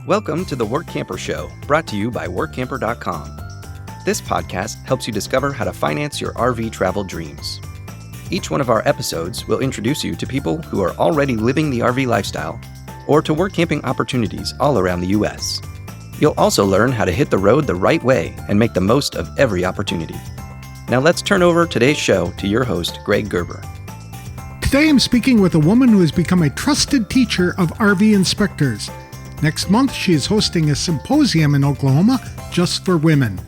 Welcome to the Workamper Show, brought to you by Workamper.com. This podcast helps you discover how to finance your RV travel dreams. Each one of our episodes will introduce you to people who are already living the RV lifestyle or to work camping opportunities all around the U.S. You'll also learn how to hit the road the right way and make the most of every opportunity. Now let's turn over today's show to your host, Greg Gerber. Today I'm speaking with a woman who has become a trusted teacher of RV inspectors. Next month, she is hosting a symposium in Oklahoma just for women.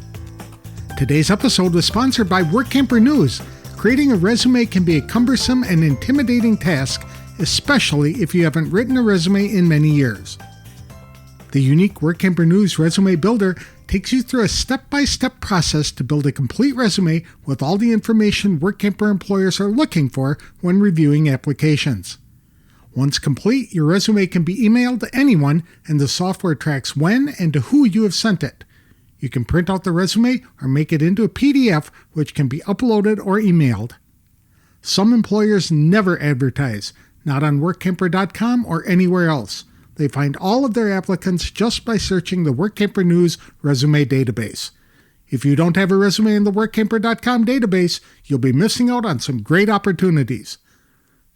Today's episode was sponsored by Workamper News. Creating a resume can be a cumbersome and intimidating task, especially if you haven't written a resume in many years. The unique Workamper News Resume Builder takes you through a step-by-step process to build a complete resume with all the information Workamper employers are looking for when reviewing applications. Once complete, your resume can be emailed to anyone, and the software tracks when and to who you have sent it. You can print out the resume or make it into a PDF, which can be uploaded or emailed. Some employers never advertise, not on Workamper.com or anywhere else. They find all of their applicants just by searching the Workamper News resume database. If you don't have a resume in the Workamper.com database, you'll be missing out on some great opportunities.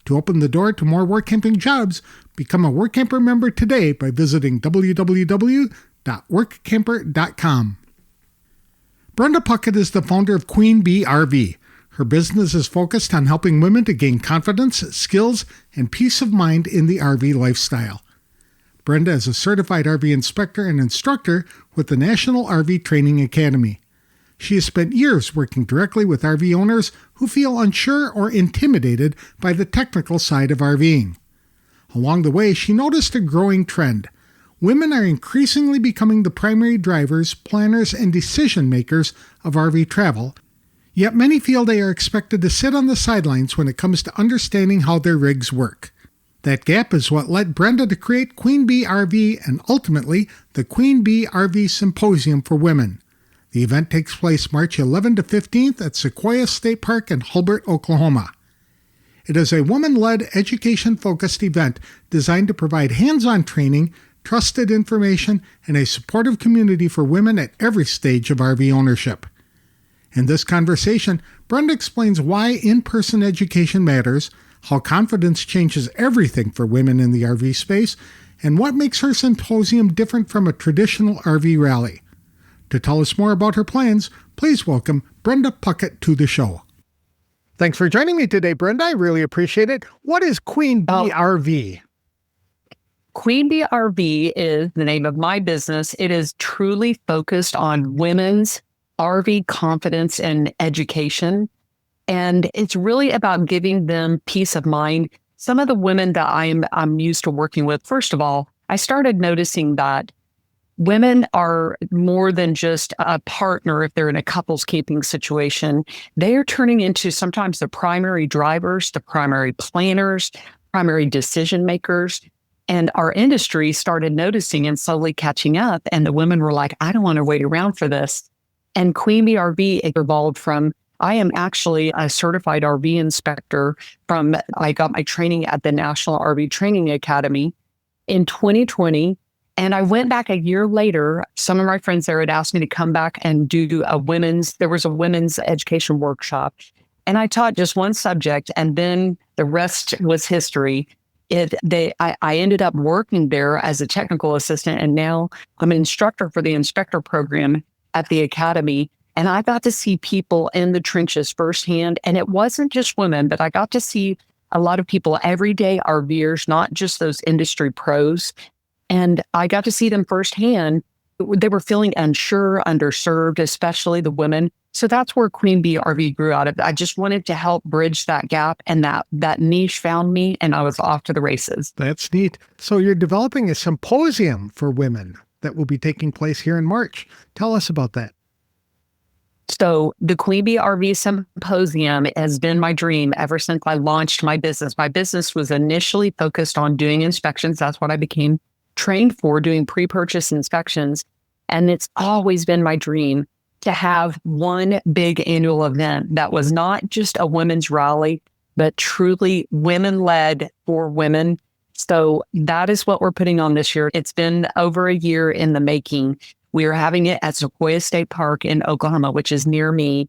To open the door to more work-camping jobs, become a Workamper member today by visiting www.workamper.com. Brenda Puckett is the founder of Queen Bee RV. Her business is focused on helping women to gain confidence, skills, and peace of mind in the RV lifestyle. Brenda is a certified RV inspector and instructor with the National RV Training Academy. She has spent years working directly with RV owners who feel unsure or intimidated by the technical side of RVing. Along the way, she noticed a growing trend. Women are increasingly becoming the primary drivers, planners, and decision makers of RV travel, yet many feel they are expected to sit on the sidelines when it comes to understanding how their rigs work. That gap is what led Brenda to create Queen Bee RV and ultimately the Queen Bee RV Symposium for Women. The event takes place March 11 to 15th at Sequoia State Park in Hulbert, Oklahoma. It is a woman-led, education-focused event designed to provide hands-on training, trusted information, and a supportive community for women at every stage of RV ownership. In this conversation, Brenda explains why in-person education matters, how confidence changes everything for women in the RV space, and what makes her symposium different from a traditional RV rally. To tell us more about her plans, please welcome Brenda Puckett to the show. Thanks for joining me today, Brenda. I really appreciate it. What is Queen Bee RV? Queen Bee RV is the name of my business. It is truly focused on women's RV confidence and education. And it's really about giving them peace of mind. Some of the women that I'm used to working with, first of all, I started noticing that women are more than just a partner if they're in a couples camping situation. They are turning into sometimes the primary drivers, the primary planners, primary decision makers. And our industry started noticing and slowly catching up. And the women were like, I don't want to wait around for this. And Queen Bee RV evolved from, I am actually a certified RV inspector I got my training at the National RV Training Academy in 2020. And I went back a year later. Some of my friends there had asked me to come back and do there was a women's education workshop. And I taught just one subject, and then the rest was history. I ended up working there as a technical assistant, and now I'm an instructor for the inspector program at the academy. And I got to see people in the trenches firsthand. And it wasn't just women, but I got to see a lot of people, everyday RVers, not just those industry pros. And I got to see them firsthand. They were feeling unsure, underserved, especially the women. So that's where Queen Bee RV grew out of. I just wanted to help bridge that gap, and that niche found me, and I was off to the races. That's neat. So you're developing a symposium for women that will be taking place here in March. Tell us about that. So the Queen Bee RV Symposium has been my dream ever since I launched my business. My business was initially focused on doing inspections. That's what I became trained for, doing pre-purchase inspections. And it's always been my dream to have one big annual event that was not just a women's rally, but truly women-led for women, So that is what we're putting on this year. It's been over a year in the making. We are having it at Sequoia State Park in Oklahoma, which is near me.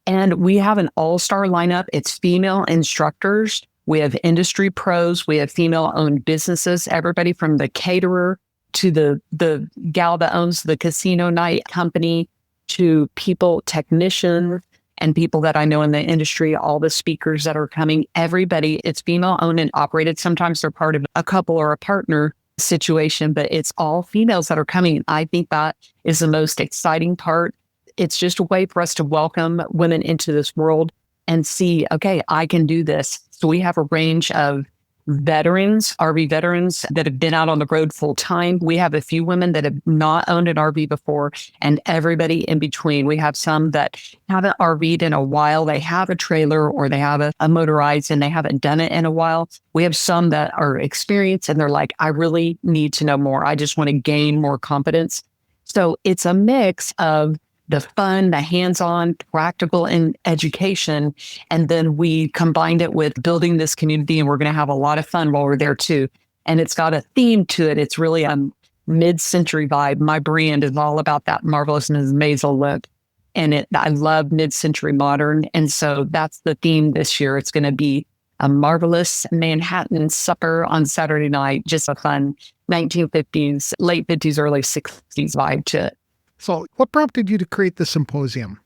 And we have an all-star lineup. It's female instructors. We have industry pros. We have female-owned businesses, everybody from the caterer to the gal that owns the casino night company to people, technicians, and people that I know in the industry, all the speakers that are coming, everybody. It's female-owned and operated. Sometimes they're part of a couple or a partner situation, but it's all females that are coming. I think that is the most exciting part. It's just a way for us to welcome women into this world and see, okay, I can do this. So we have a range of veterans, RV veterans that have been out on the road full time. We have a few women that have not owned an RV before, and everybody in between. We have some that haven't RV'd in a while. They have a trailer or they have a motorized and they haven't done it in a while. We have some that are experienced and they're like, I really need to know more. I just want to gain more confidence. So it's a mix of the fun, the hands-on, practical in education. And then we combined it with building this community, and we're going to have a lot of fun while we're there too. And it's got a theme to it. It's really a mid-century vibe. My brand is all about that marvelous Mrs. Maisel look. And I love mid-century modern. And so that's the theme this year. It's going to be a marvelous Manhattan supper on Saturday night. Just a fun 1950s, late 50s, early 60s vibe to it. So what prompted you to create the symposium?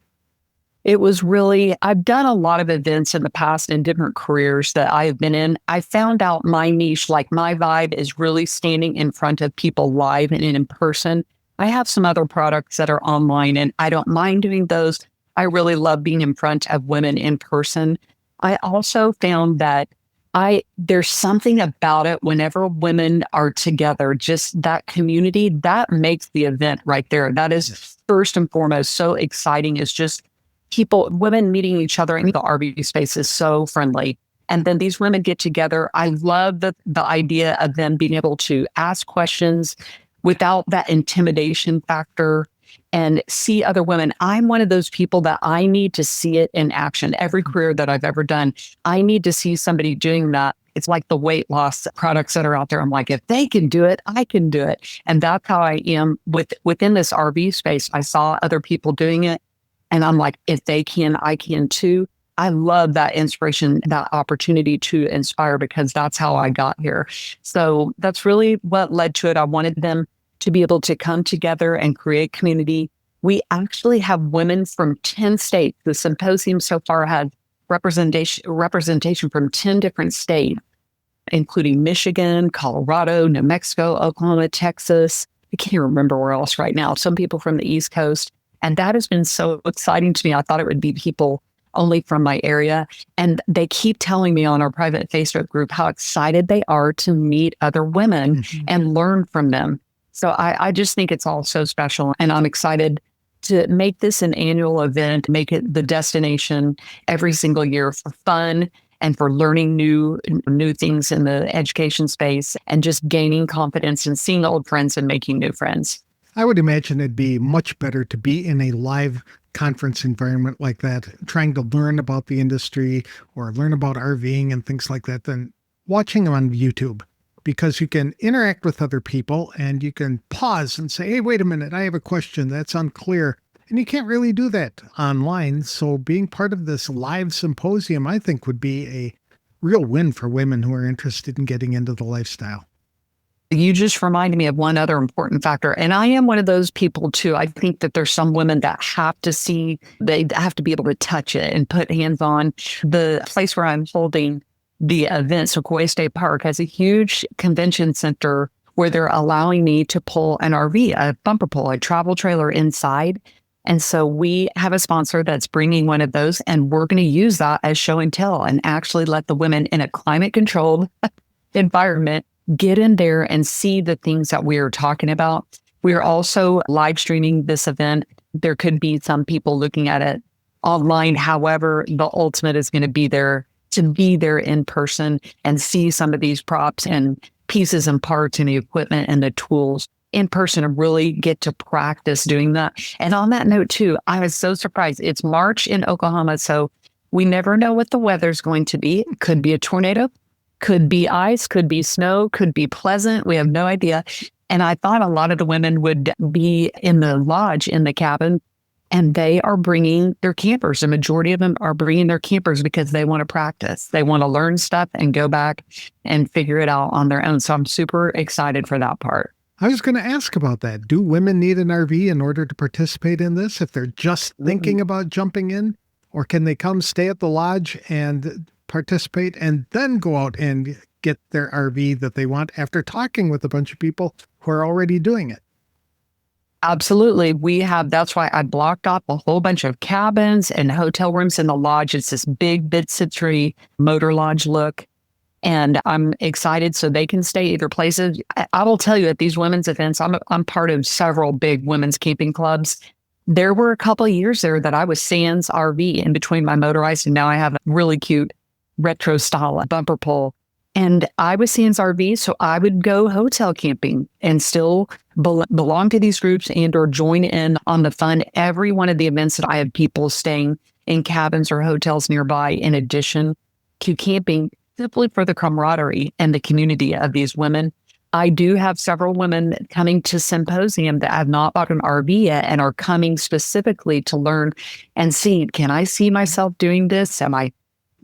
It was really, I've done a lot of events in the past in different careers that I have been in. I found out my niche, like my vibe is really standing in front of people live and in person. I have some other products that are online and I don't mind doing those. I really love being in front of women in person. I also found that there's something about it whenever women are together, just that community, that makes the event right there. That is first and foremost so exciting. It's just women meeting each other in the RV space is so friendly. And then these women get together. I love the idea of them being able to ask questions without that intimidation factor and see other women. I'm one of those people that I need to see it in action. Every career that I've ever done, I need to see somebody doing that. It's like the weight loss products that are out there. I'm like, if they can do it, I can do it. And that's how I am within this RV space. I saw other people doing it. And I'm like, if they can, I can too. I love that inspiration, that opportunity to inspire, because that's how I got here. So that's really what led to it. I wanted them to be able to come together and create community. We actually have women from 10 states. The symposium so far had representation from 10 different states, including Michigan, Colorado, New Mexico, Oklahoma, Texas. I can't remember where else right now. Some people from the East Coast. And that has been so exciting to me. I thought it would be people only from my area. And they keep telling me on our private Facebook group how excited they are to meet other women and learn from them. So I just think it's all so special. And I'm excited to make this an annual event, make it the destination every single year for fun and for learning new things in the education space and just gaining confidence and seeing old friends and making new friends. I would imagine it'd be much better to be in a live conference environment like that, trying to learn about the industry or learn about RVing and things like that, than watching them on YouTube, because you can interact with other people and you can pause and say, hey, wait a minute, I have a question that's unclear. And you can't really do that online. So being part of this live symposium, I think, would be a real win for women who are interested in getting into the lifestyle. You just reminded me of one other important factor. And I am one of those people too. I think that there's some women that have to see, they have to be able to touch it and put hands on. The place where I'm holding the event, Sequoia State Park, has a huge convention center where they're allowing me to pull an RV, a bumper pull, a travel trailer inside. And so we have a sponsor that's bringing one of those, and we're going to use that as show and tell and actually let the women in a climate controlled environment get in there and see the things that we are talking about. We are also live streaming this event. There could be some people looking at it online. However, the ultimate is going to be there in person and see some of these props and pieces and parts and the equipment and the tools in person and really get to practice doing that. And on that note too, I was so surprised. It's March in Oklahoma, so we never know what the weather's going to be. It could be a tornado. Could be ice, could be snow, could be pleasant. We have no idea. And I thought a lot of the women would be in the lodge, in the cabin, and they are bringing their campers. The majority of them are bringing their campers because they want to practice. They want to learn stuff and go back and figure it out on their own. So I'm super excited for that part. I was going to ask about that. Do women need an RV in order to participate in this if they're just thinking about jumping in? Or can they come stay at the lodge and participate and then go out and get their RV that they want after talking with a bunch of people who are already doing it? Absolutely. That's why I blocked off a whole bunch of cabins and hotel rooms in the lodge. It's this big mid-century motor lodge look. And I'm excited so they can stay either places. I will tell you at these women's events, I'm part of several big women's camping clubs. There were a couple of years there that I was sans RV in between my motorized, and now I have a really cute retro style bumper pull. And I was sans RV, so I would go hotel camping and still belong to these groups and or join in on the fun. Every one of the events that I have people staying in cabins or hotels nearby in addition to camping, simply for the camaraderie and the community of these women. I do have several women coming to Symposium that have not bought an RV yet and are coming specifically to learn and see, can I see myself doing this? Am I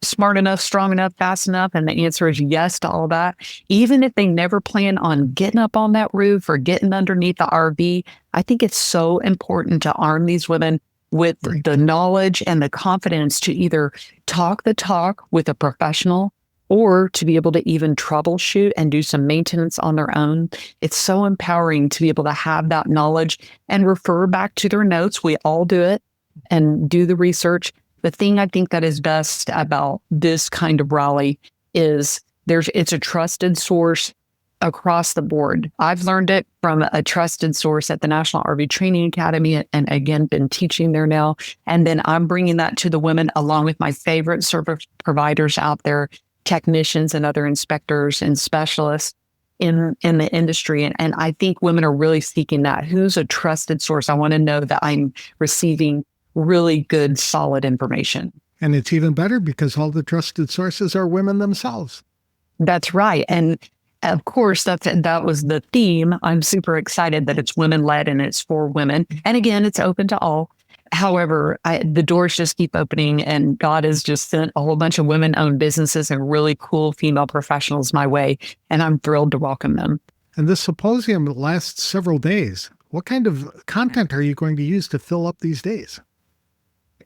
smart enough, strong enough, fast enough? And the answer is yes to all that. Even if they never plan on getting up on that roof or getting underneath the RV, I think it's so important to arm these women with the knowledge and the confidence to either talk the talk with a professional or to be able to even troubleshoot and do some maintenance on their own. It's so empowering to be able to have that knowledge and refer back to their notes. We all do it and do the research. The thing I think that is best about this kind of rally is it's a trusted source across the board. I've learned it from a trusted source at the National RV Training Academy and again, been teaching there now. And then I'm bringing that to the women along with my favorite service providers out there, technicians and other inspectors and specialists in the industry. And I think women are really seeking that. Who's a trusted source? I want to know that I'm receiving really good, solid information. And it's even better because all the trusted sources are women themselves. That's right. And of course, that was the theme. I'm super excited that it's women-led and it's for women. And again, it's open to all. However, the doors just keep opening, and God has just sent a whole bunch of women-owned businesses and really cool female professionals my way, and I'm thrilled to welcome them. And this symposium lasts several days. What kind of content are you going to use to fill up these days?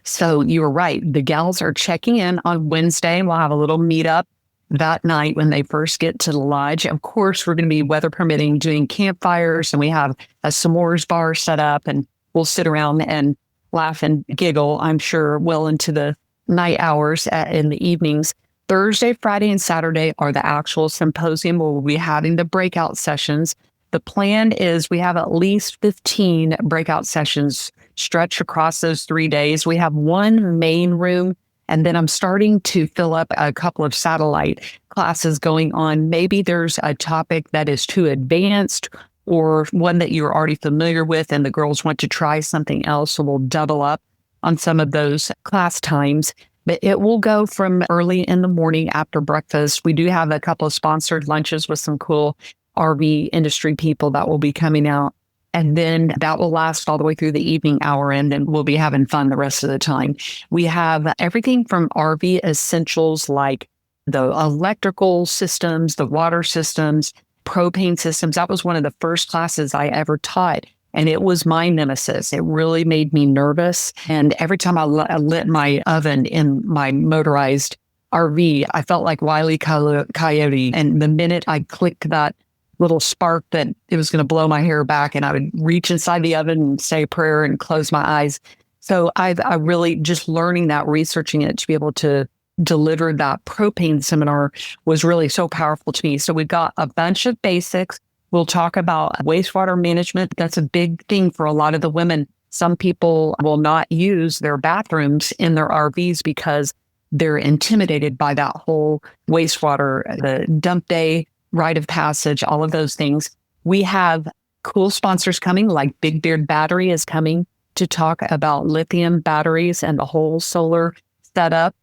So you were right. The gals are checking in on Wednesday. We'll have a little meetup that night when they first get to the lodge. Of course, we're going to be, weather permitting, doing campfires, and we have a s'mores bar set up, and we'll sit around and laugh and giggle, I'm sure, well into the night hours in the evenings. Thursday, Friday, and Saturday are the actual symposium where we'll be having the breakout sessions. The plan is we have at least 15 breakout sessions stretched across those 3 days. We have one main room, and then I'm starting to fill up a couple of satellite classes going on. Maybe there's a topic that is too advanced or one that you're already familiar with and the girls want to try something else. So we'll double up on some of those class times. But it will go from early in the morning after breakfast. We do have a couple of sponsored lunches with some cool RV industry people that will be coming out. And then that will last all the way through the evening hour, and then we'll be having fun the rest of the time. We have everything from RV essentials like the electrical systems, the water systems, propane systems. That was one of the first classes I ever taught. And it was my nemesis. It really made me nervous. And every time I lit my oven in my motorized RV, I felt like Wile E. Coyote. And the minute I clicked that little spark, that it was going to blow my hair back, and I would reach inside the oven and say a prayer and close my eyes. So I really just learning that, researching it to be able to deliver that propane seminar was really so powerful to me. So we've got a bunch of basics. We'll talk about wastewater management. That's a big thing for a lot of the women. Some people will not use their bathrooms in their RVs because they're intimidated by that whole wastewater, the dump day, rite of passage, all of those things. We have cool sponsors coming, like Big Beard Battery is coming to talk about lithium batteries and the whole solar setup.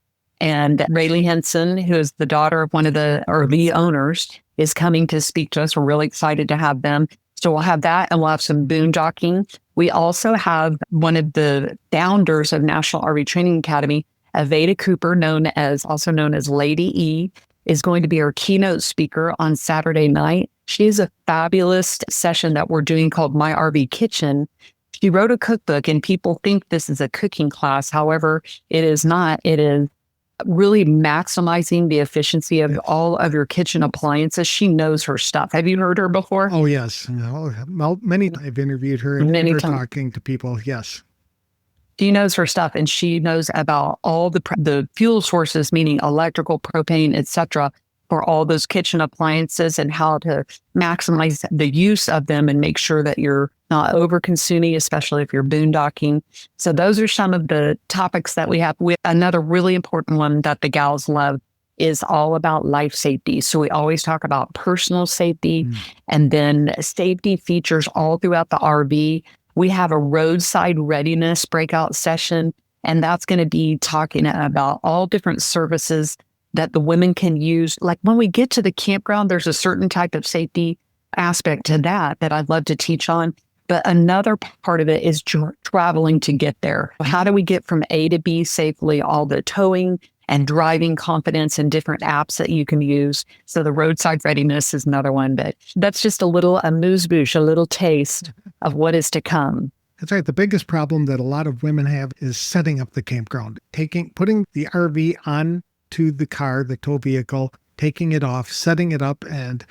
And Rayleigh Henson, who is the daughter of one of the RV owners, is coming to speak to us. We're really excited to have them. So we'll have that, and we'll have some boondocking. We also have one of the founders of National RV Training Academy, Aveda Cooper, also known as Lady E, is going to be our keynote speaker on Saturday night. She has a fabulous session that we're doing called My RV Kitchen. She wrote a cookbook, and people think this is a cooking class. However, it is not. It is really maximizing the efficiency of all of your kitchen appliances. She knows her stuff. Have you heard her before? Oh, yes. Many times I've interviewed her and Many her times. talking to people. Yes. She knows her stuff, and she knows about all the fuel sources, meaning electrical, propane, etc., for all those kitchen appliances and how to maximize the use of them and make sure that you're not over consuming, especially if you're boondocking. So those are some of the topics that we have. Another really important one that the gals love is all about life safety. So we always talk about personal safety and then safety features all throughout the RV. We have a roadside readiness breakout session, and that's going to be talking about all different services that the women can use. Like when we get to the campground, there's a certain type of safety aspect to that I'd love to teach on. But another part of it is traveling to get there. How do we get from A to B safely? All the towing and driving confidence and different apps that you can use. So the roadside readiness is another one, but that's just a amuse-bouche, a little taste of what is to come. That's right. The biggest problem that a lot of women have is setting up the campground, putting the RV on to the car, the tow vehicle, taking it off, setting it up, and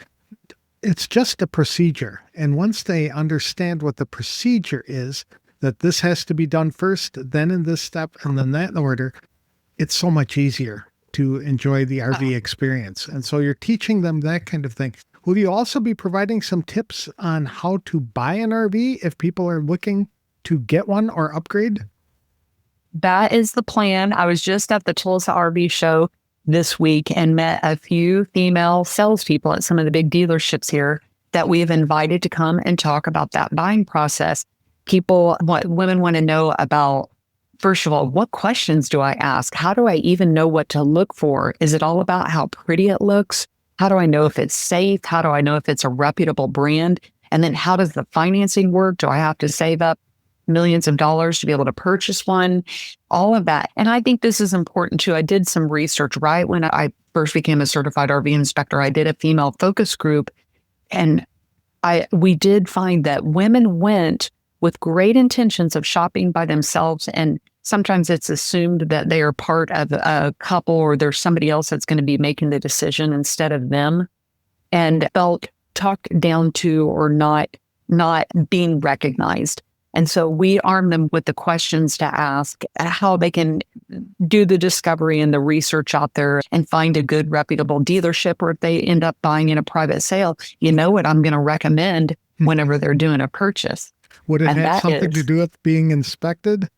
it's just a procedure. And once they understand what the procedure is, that this has to be done first, then in this step, and then that order, it's so much easier to enjoy the RV experience. And so you're teaching them that kind of thing. Will you also be providing some tips on how to buy an RV if people are looking to get one or upgrade? That is the plan. I was just at the Tulsa RV show this week and met a few female salespeople at some of the big dealerships here that we have invited to come and talk about that buying process. Women want to know about, first of all, what questions do I ask? How do I even know what to look for? Is it all about how pretty it looks? How do I know if it's safe? How do I know if it's a reputable brand? And then how does the financing work? Do I have to save up millions of dollars to be able to purchase one? All of that. And I think this is important too. I did some research right when I first became a certified RV inspector. I did a female focus group, and we did find that women went with great intentions of shopping by themselves, and sometimes it's assumed that they are part of a couple or there's somebody else that's going to be making the decision instead of them, and felt talked down to or not being recognized. And so we arm them with the questions to ask, how they can do the discovery and the research out there and find a good, reputable dealership, or if they end up buying in a private sale, you know what I'm going to recommend whenever they're doing a purchase. Would it have something to do with being inspected?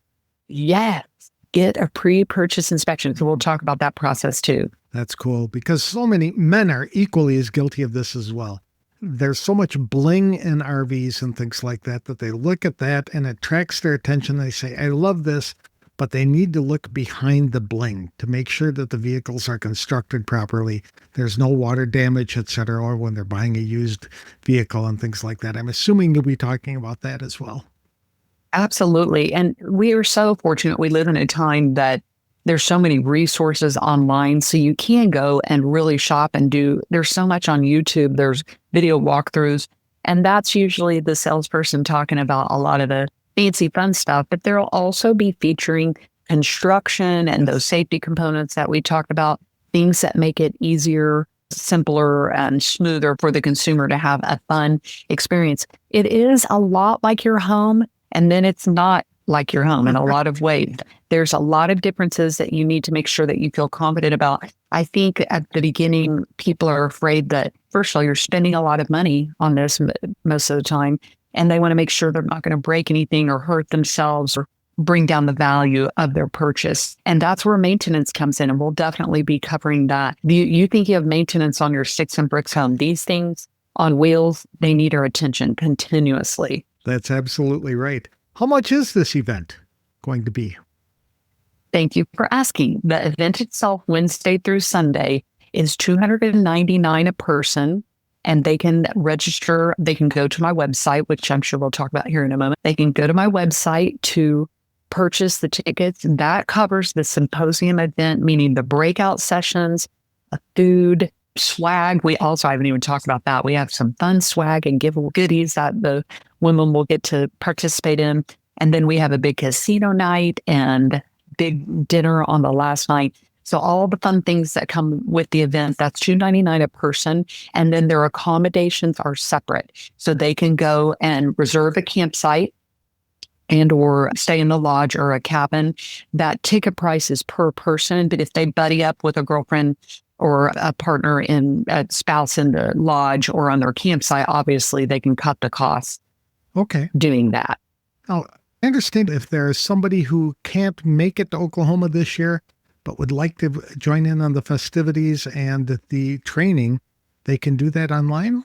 Yes. Get a pre-purchase inspection. So we'll talk about that process too. That's cool, because so many men are equally as guilty of this as well. There's so much bling in RVs and things like that they look at that and it attracts their attention. They say, I love this, but they need to look behind the bling to make sure that the vehicles are constructed properly. There's no water damage, etc., or when they're buying a used vehicle and things like that. I'm assuming you'll be talking about that as well. Absolutely. And we are so fortunate. We live in a time that there's so many resources online, so you can go and really shop and there's so much on YouTube. There's video walkthroughs, and that's usually the salesperson talking about a lot of the fancy fun stuff, but there'll also be featuring construction and those safety components that we talked about, things that make it easier, simpler, and smoother for the consumer to have a fun experience. It is a lot like your home, and then it's not like your home in a lot of ways. There's a lot of differences that you need to make sure that you feel confident about. I think at the beginning, people are afraid that, first of all, you're spending a lot of money on this most of the time, and they want to make sure they're not going to break anything or hurt themselves or bring down the value of their purchase. And that's where maintenance comes in, and we'll definitely be covering that. You think you have maintenance on your sticks and bricks home. These things on wheels, they need our attention continuously. That's absolutely right. How much is this event going to be? Thank you for asking. The event itself, Wednesday through Sunday, is $299 a person. And they can register. They can go to my website, which I'm sure we'll talk about here in a moment. They can go to my website to purchase the tickets. That covers the symposium event, meaning the breakout sessions, food, swag. I haven't even talked about that. We have some fun swag and goodies that the women will get to participate in. And then we have a big casino night and big dinner on the last night. So all the fun things that come with the event, that's $299 a person. And then their accommodations are separate. So they can go and reserve a campsite and or stay in the lodge or a cabin. That ticket price is per person. But if they buddy up with a girlfriend or a partner a spouse in the lodge or on their campsite, obviously they can cut the cost doing that. Now, I understand if there's somebody who can't make it to Oklahoma this year, but would like to join in on the festivities and the training, they can do that online?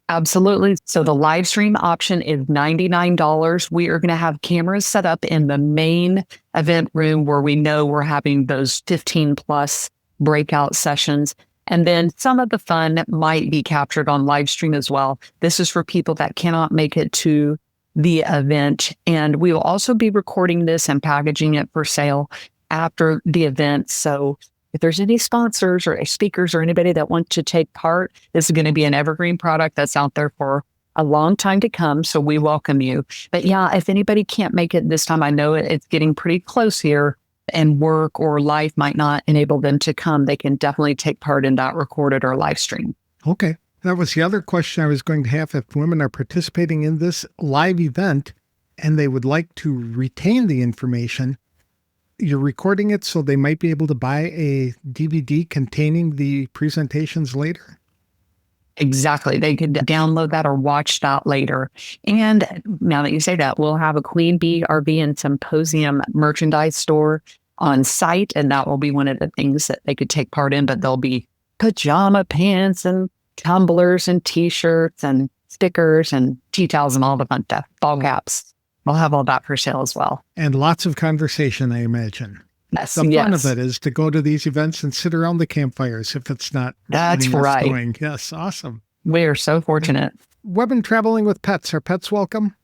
Absolutely. So the live stream option is $99. We are going to have cameras set up in the main event room where we know we're having those 15 plus breakout sessions. And then some of the fun might be captured on live stream as well. This is for people that cannot make it to the event. And we will also be recording this and packaging it for sale after the event. So if there's any sponsors or speakers or anybody that want to take part, this is going to be an evergreen product that's out there for a long time to come. So we welcome you. But yeah, if anybody can't make it this time, I know it's getting pretty close here and work or life might not enable them to come. They can definitely take part in that recorded or live stream. Okay. That was the other question I was going to have. If women are participating in this live event and they would like to retain the information, you're recording it so they might be able to buy a DVD containing the presentations later? Exactly. They could download that or watch that later. And now that you say that, we'll have a Queen Bee RV and Symposium merchandise store on site. And that will be one of the things that they could take part in. But there'll be pajama pants and tumblers and T-shirts and stickers and tea towels and all the fun stuff, ball caps. We'll have all that for sale as well. And lots of conversation, I imagine. Yes, the fun of it is to go to these events and sit around the campfires if it's not. That's right. Going. Yes, awesome. We are so fortunate. Women traveling with pets. Are pets welcome?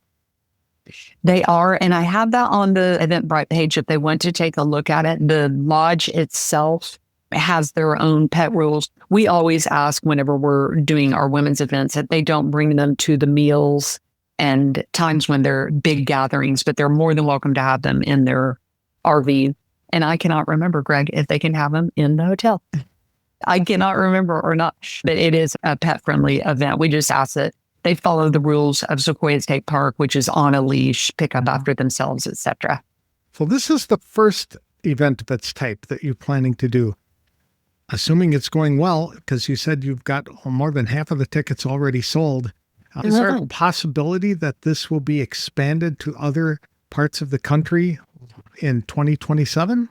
They are. And I have that on the Eventbrite page if they want to take a look at it. The lodge itself has their own pet rules. We always ask whenever we're doing our women's events that they don't bring them to the meals and times when they're big gatherings, but they're more than welcome to have them in their RV. And I cannot remember, Greg, if they can have them in the hotel. I cannot remember or not, but it is a pet-friendly event. We just ask that they follow the rules of Sequoia State Park, which is on a leash, pick up after themselves, etc. So this is the first event of its type that you're planning to do. Assuming it's going well, because you said you've got more than half of the tickets already sold. Is there a possibility that this will be expanded to other parts of the country in 2027?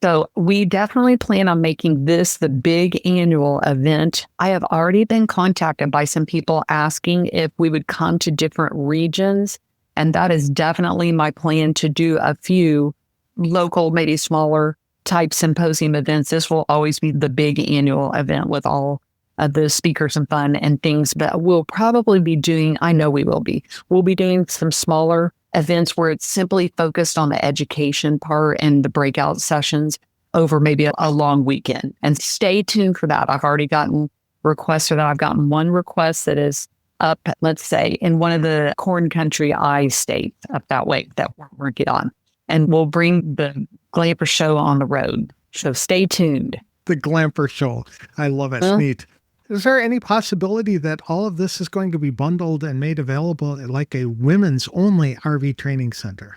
So we definitely plan on making this the big annual event. I have already been contacted by some people asking if we would come to different regions. And that is definitely my plan to do a few local, maybe smaller type symposium events. This will always be the big annual event with all of the speakers and fun and things, but we'll probably be doing, I know we will be, we'll be doing some smaller events where it's simply focused on the education part and the breakout sessions over maybe a long weekend. And stay tuned for that. I've already gotten requests for that. I've gotten one request that is up, let's say, in one of the corn country states up that way that we're working on. And we'll bring the Glamper show on the road. So stay tuned. The Glamper show. I love it. Neat. Is there any possibility that all of this is going to be bundled and made available like a women's only RV training center?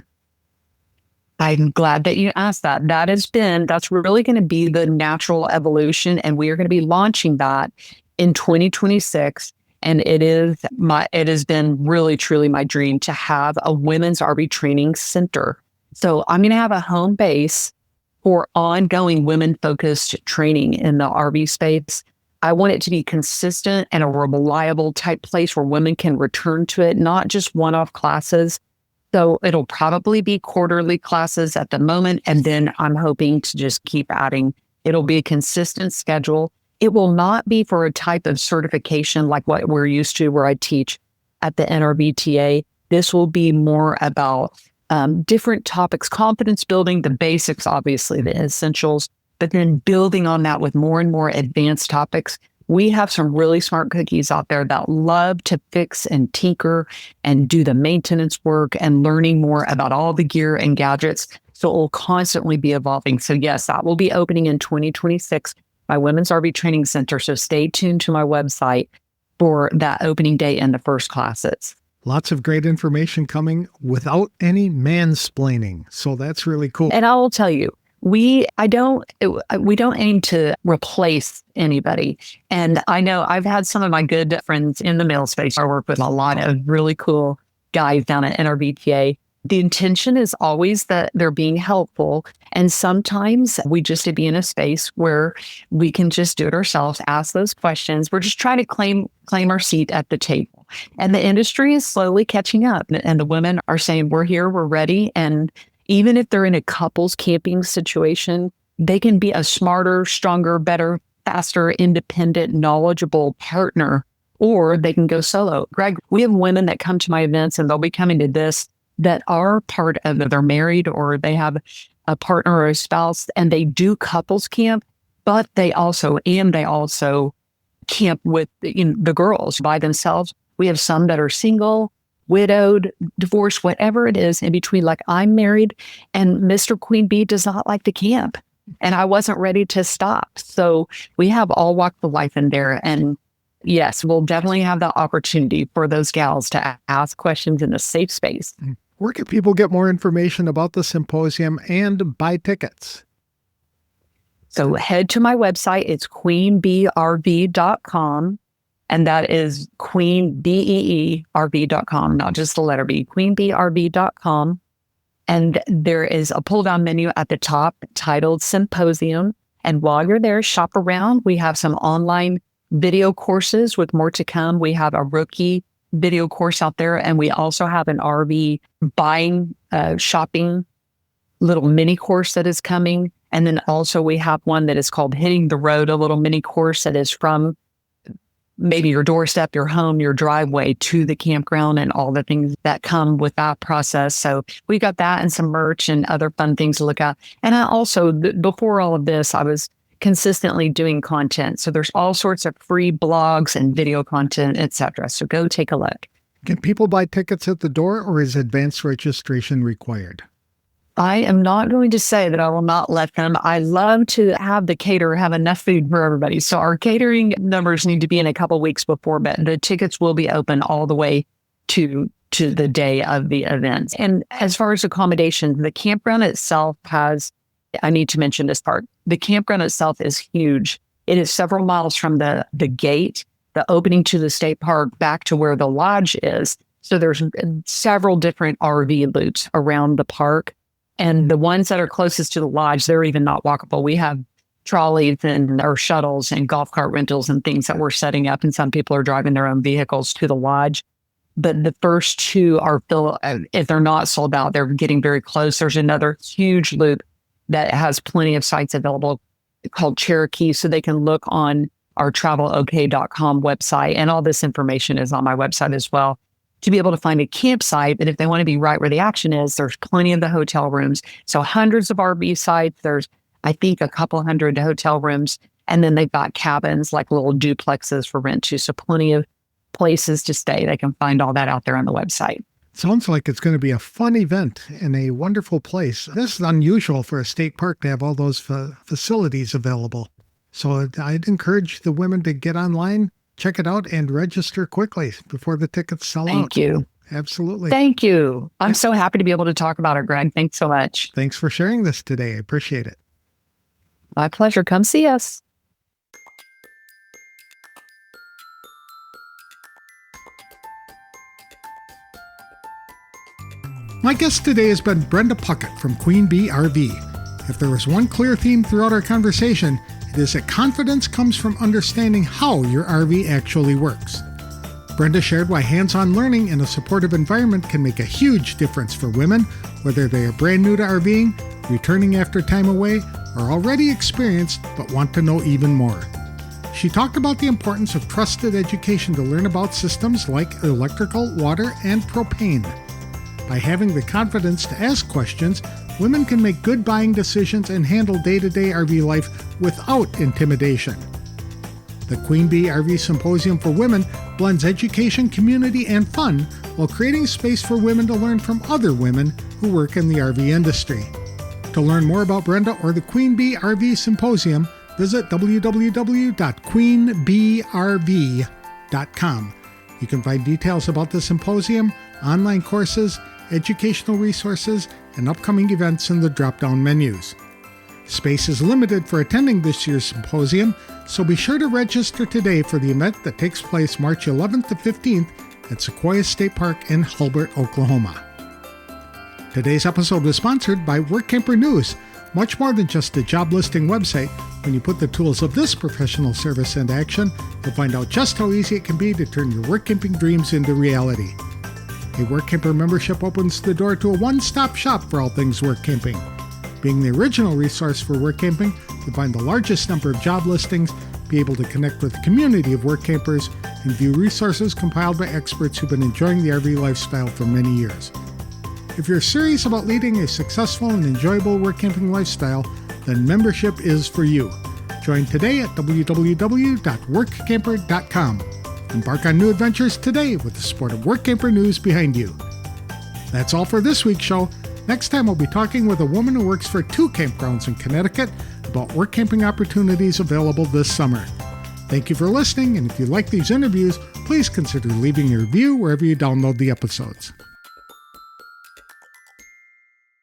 I'm glad that you asked that. That's really going to be the natural evolution. And we are going to be launching that in 2026. And it has been really, truly my dream to have a women's RV training center. So I'm going to have a home base for ongoing women-focused training in the RV space. I want it to be consistent and a reliable type place where women can return to it, not just one-off classes, So it'll probably be quarterly classes at the moment. And then I'm hoping to just keep adding. It'll be a consistent schedule. It will not be for a type of certification like what we're used to, where I teach at the NRBTA. This will be more about different topics, confidence building, the basics, obviously, the essentials, but then building on that with more and more advanced topics. We have some really smart cookies out there that love to fix and tinker and do the maintenance work and learning more about all the gear and gadgets. So it will constantly be evolving. So yes, that will be opening in 2026, my Women's RV Training Center. So stay tuned to my website for that opening day and the first classes. Lots of great information coming without any mansplaining. So that's really cool. And I will tell you, we don't aim to replace anybody. And I know I've had some of my good friends in the male space. I work with a lot of really cool guys down at NRBTA. The intention is always that they're being helpful. And sometimes we just to be in a space where we can just do it ourselves, ask those questions. We're just trying to claim our seat at the table. And the industry is slowly catching up. And the women are saying, we're here, we're ready. And even if they're in a couples camping situation, they can be a smarter, stronger, better, faster, independent, knowledgeable partner, or they can go solo. Greg, we have women that come to my events and they'll be coming to this that are part of it. They're married or they have a partner or a spouse and they do couples camp, but they also camp with the girls by themselves. We have some that are single, widowed, divorced, whatever it is in between. Like I'm married and Mr. Queen Bee does not like to camp and I wasn't ready to stop. So we have all walks of life in there. And yes, we'll definitely have the opportunity for those gals to ask questions in a safe space. Where can people get more information about the symposium and buy tickets? So head to my website. It's queenbeerv.com. And that is queenbeerv.com, not just the letter B, queenbeerv.com. And there is a pull-down menu at the top titled Symposium. And while you're there, shop around. We have some online video courses with more to come. We have a rookie video course out there. And we also have an RV buying, shopping little mini course that is coming. And then also we have one that is called Hitting the Road, a little mini course that is from maybe your doorstep, your home, your driveway to the campground and all the things that come with that process. So we got that and some merch and other fun things to look at. And I also, before all of this, I was consistently doing content. So there's all sorts of free blogs and video content, etc. So go take a look. Can people buy tickets at the door or is advanced registration required? I am not going to say that I will not let them. I love to have the caterer have enough food for everybody. So our catering numbers need to be in a couple of weeks before, but the tickets will be open all the way to the day of the event. And as far as accommodations, the campground itself has, I need to mention this part. The campground itself is huge. It is several miles from the gate, the opening to the state park back to where the lodge is. So there's several different RV loops around the park. And the ones that are closest to the lodge, they're even not walkable. We have trolleys or shuttles and golf cart rentals and things that we're setting up. And some people are driving their own vehicles to the lodge. But the first two are filled. If they're not sold out, they're getting very close. There's another huge loop that has plenty of sites available called Cherokee. So they can look on our travelok.com website. And all this information is on my website as well, to be able to find a campsite. But if they want to be right where the action is, there's plenty of the hotel rooms. So hundreds of RV sites. There's, I think, a couple hundred hotel rooms. And then they've got cabins, like little duplexes for rent too. So plenty of places to stay. They can find all that out there on the website. Sounds like it's going to be a fun event in a wonderful place. This is unusual for a state park to have all those facilities available. So I'd encourage the women to get online, check it out, and register quickly before the tickets sell out. Thank you. Absolutely. Thank you. I'm so happy to be able to talk about it, Greg. Thanks so much. Thanks for sharing this today. I appreciate it. My pleasure. Come see us. My guest today has been Brenda Puckett from Queen Bee RV. If there was one clear theme throughout our conversation, it is that confidence comes from understanding how your RV actually works. Brenda shared why hands-on learning in a supportive environment can make a huge difference for women, whether they are brand new to RVing, returning after time away, or already experienced but want to know even more. She talked about the importance of trusted education to learn about systems like electrical, water, and propane. By having the confidence to ask questions, women can make good buying decisions and handle day-to-day RV life without intimidation. The Queen Bee RV Symposium for Women blends education, community, and fun while creating space for women to learn from other women who work in the RV industry. To learn more about Brenda or the Queen Bee RV Symposium, visit www.queenbeerv.com. You can find details about the symposium, online courses, educational resources, and upcoming events in the drop-down menus. Space is limited for attending this year's symposium, so be sure to register today for the event that takes place March 11th to 15th at Sequoia State Park in Hulbert, Oklahoma. Today's episode was sponsored by Workamper News. Much more than just a job listing website, when you put the tools of this professional service into action, you'll find out just how easy it can be to turn your work camping dreams into reality. A Workamper membership opens the door to a one-stop shop for all things work camping. Being the original resource for work camping, you'll find the largest number of job listings, be able to connect with a community of work campers, and view resources compiled by experts who've been enjoying the RV lifestyle for many years. If you're serious about leading a successful and enjoyable work camping lifestyle, then membership is for you. Join today at www.workamper.com. Embark on new adventures today with the support of Workamper News behind you. That's all for this week's show. Next time we'll be talking with a woman who works for 2 campgrounds in Connecticut about work camping opportunities available this summer. Thank you for listening, and if you like these interviews, please consider leaving a review wherever you download the episodes.